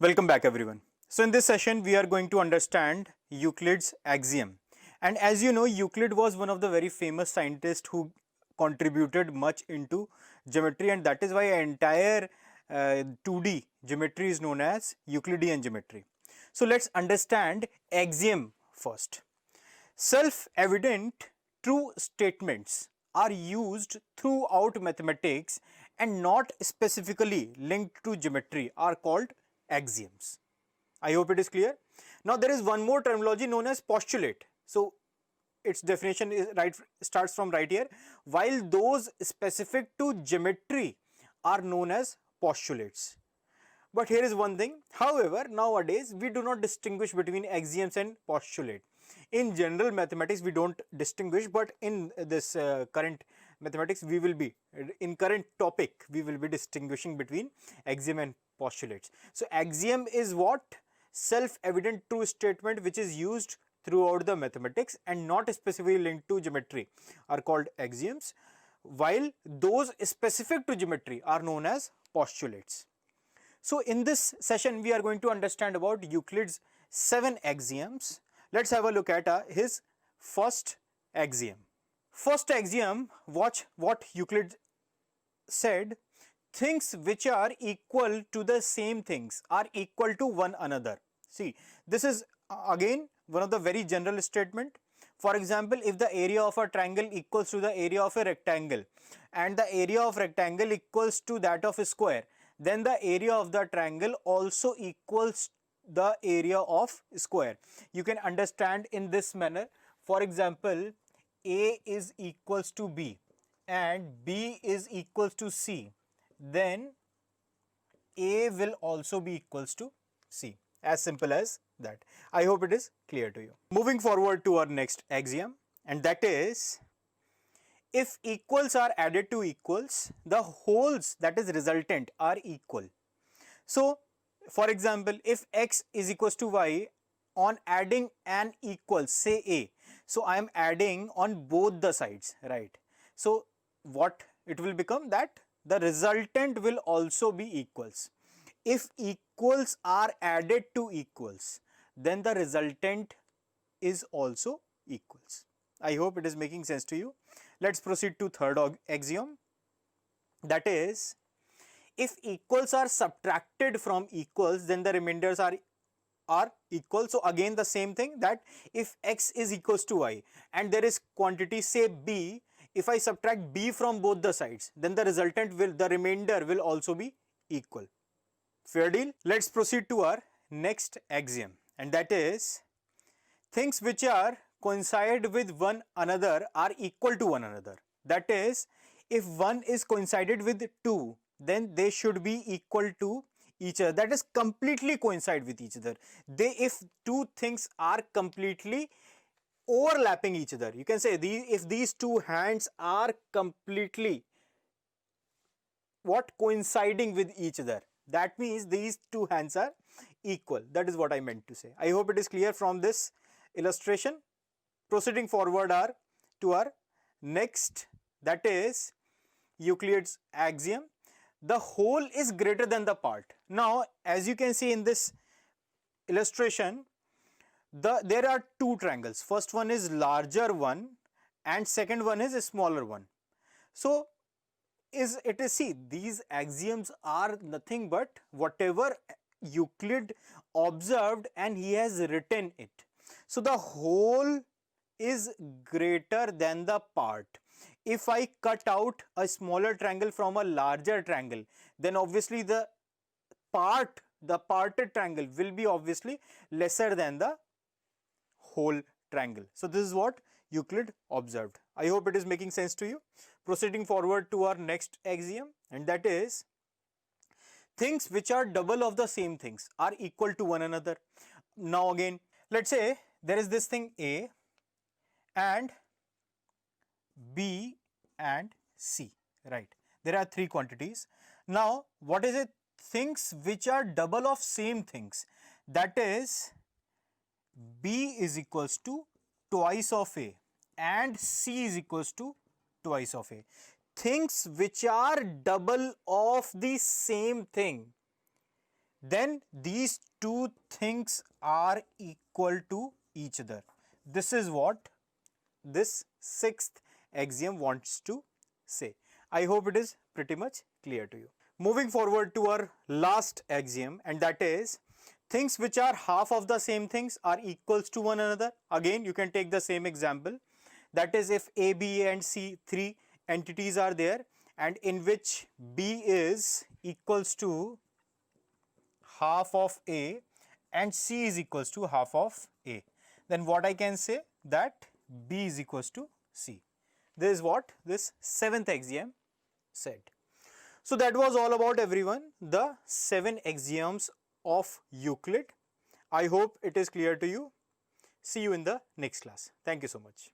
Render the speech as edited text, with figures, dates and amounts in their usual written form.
Welcome back everyone. So in this session we are going to understand Euclid's axiom. And as you know, Euclid was one of the very famous scientists who contributed much into geometry, and that is why entire 2D geometry is known as Euclidean geometry. So let's understand axiom first. Self-evident true statements are used throughout mathematics and not specifically linked to geometry are called axioms. I hope it is clear. Now there is one more terminology known as postulate. So its definition is starts from right here. While those specific to geometry are known as postulates. But here is one thing. However, nowadays we do not distinguish between axioms and postulate. In general mathematics we don't distinguish, but in this current mathematics we will be, in current topic we will be distinguishing between axiom and postulates. So axiom is what? Self-evident true statement which is used throughout the mathematics and not specifically linked to geometry are called axioms, while those specific to geometry are known as postulates. So in this session we are going to understand about Euclid's 7 axioms. Let's have a look at his first axiom. First axiom, watch what Euclid said: things which are equal to the same things are equal to one another. See, this is again one of the very general statement. For example, if the area of a triangle equals to the area of a rectangle and the area of rectangle equals to that of a square, then the area of the triangle also equals the area of square. You can understand in this manner. For example, A is equals to B and B is equals to C, then A will also be equals to C. As simple as that. I hope it is clear to you. Moving forward to our next axiom, and that is, if equals are added to equals, the wholes, that is resultant, are equal. So for example, if x is equals to y, on adding an equal, say A, so I am adding on both the sides, right? So what it will become? That the resultant will also be equals. If equals are added to equals, then the resultant is also equals. I hope it is making sense to you. Let's proceed to third axiom, that is, if equals are subtracted from equals, then the remainders are equal. So again the same thing, that if x is equals to y and there is quantity, say B, if I subtract B from both the sides, then the resultant will, the remainder will also be equal. Fair deal? Let's proceed to our next axiom, and that is, things which are coincide with one another are equal to one another. That is, if 1 is coincided with 2, then they should be equal to each other. That is, completely coincide with each other. If two things are completely overlapping each other, you can say if these two hands are completely coinciding with each other, that means these two hands are equal. That is what I meant to say. I hope it is clear from this illustration. Proceeding forward to our next, that is Euclid's axiom, the whole is greater than the part. Now as you can see in this illustration, there are two triangles. First one is larger one and second one is a smaller one. So see, these axioms are nothing but whatever Euclid observed and he has written it. So the whole is greater than the part. If I cut out a smaller triangle from a larger triangle, then obviously the parted triangle will be obviously lesser than the whole triangle. So this is what Euclid observed. I hope it is making sense to you. Proceeding forward to our next axiom, and that is, things which are double of the same things are equal to one another. Now again, let's say there is this thing A and B and C, right? There are three quantities. Now what is it? Things which are double of same things, that is, B is equals to twice of A and C is equals to twice of A. Things which are double of the same thing then these two things are equal to each other. This is what this sixth axiom wants to say. I hope it is pretty much clear to you. Moving forward to our last axiom, and that is things which are half of the same things are equals to one another. Again, you can take the same example. That is, if A, B, and C, three entities are there, and in which B is equals to half of A and C is equals to half of A, then what I can say, that B is equals to C. This is what this seventh axiom said. So that was all about, everyone, the 7 axioms of Euclid. I hope it is clear to you. See you in the next class. Thank you so much.